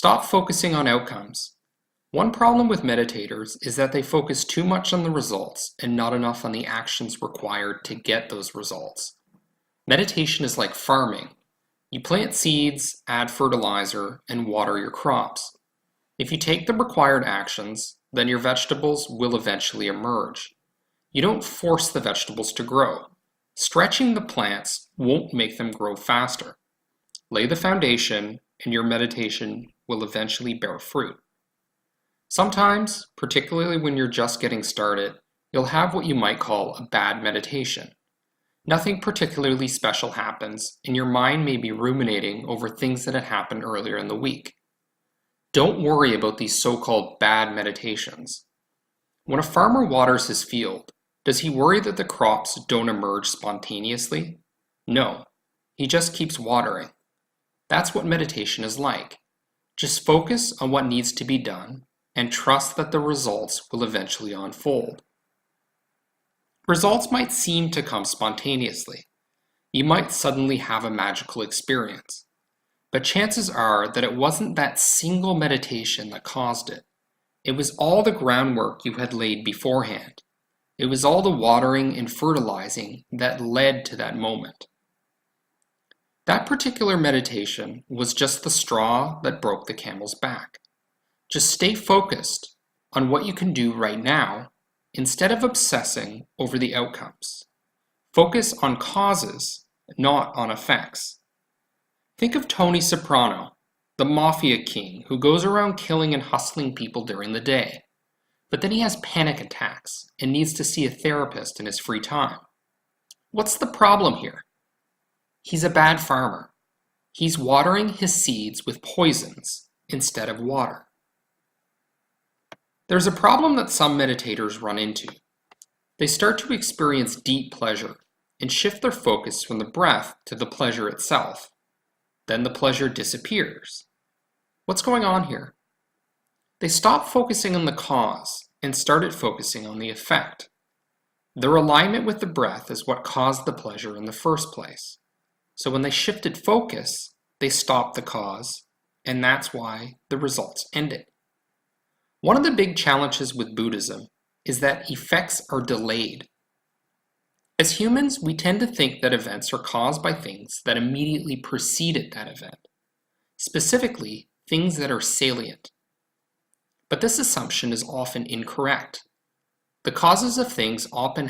Stop focusing on outcomes. One problem with meditators is that they focus too much on the results and not enough on the actions required to get those results. Meditation is like farming. You plant seeds, add fertilizer, and water your crops. If you take the required actions, then your vegetables will eventually emerge. You don't force the vegetables to grow. Stretching the plants won't make them grow faster. Lay the foundation, and your meditation will eventually bear fruit. Sometimes, particularly when you're just getting started, you'll have what you might call a bad meditation. Nothing particularly special happens, and your mind may be ruminating over things that had happened earlier in the week. Don't worry about these so-called bad meditations. When a farmer waters his field, does he worry that the crops don't emerge spontaneously? No, he just keeps watering. That's what meditation is like. Just focus on what needs to be done and trust that the results will eventually unfold. Results might seem to come spontaneously. You might suddenly have a magical experience. But chances are that it wasn't that single meditation that caused it. It was all the groundwork you had laid beforehand. It was all the watering and fertilizing that led to that moment. That particular meditation was just the straw that broke the camel's back. Just stay focused on what you can do right now instead of obsessing over the outcomes. Focus on causes, not on effects. Think of Tony Soprano, the mafia king who goes around killing and hustling people during the day. But then he has panic attacks and needs to see a therapist in his free time. What's the problem here? He's a bad farmer. He's watering his seeds with poisons instead of water. There's a problem that some meditators run into. They start to experience deep pleasure and shift their focus from the breath to the pleasure itself. Then the pleasure disappears. What's going on here? They stopped focusing on the cause and started focusing on the effect. Their alignment with the breath is what caused the pleasure in the first place. So when they shifted focus, they stopped the cause, and that's why the results ended. One of the big challenges with Buddhism is that effects are delayed. As humans, we tend to think that events are caused by things that immediately preceded that event, specifically things that are salient. But this assumption is often incorrect. The causes of things often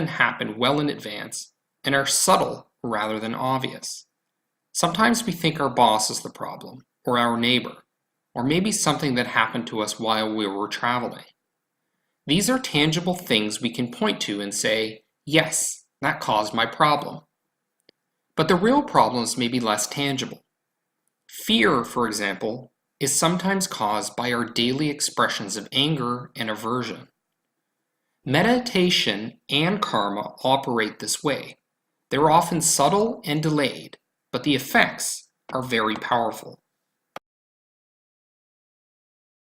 happen well in advance and are subtle rather than obvious. Sometimes we think our boss is the problem, or our neighbor, or maybe something that happened to us while we were traveling. These are tangible things we can point to and say, yes, that caused my problem. But the real problems may be less tangible. Fear, for example, is sometimes caused by our daily expressions of anger and aversion. Meditation and karma operate this way. They're often subtle and delayed, but the effects are very powerful.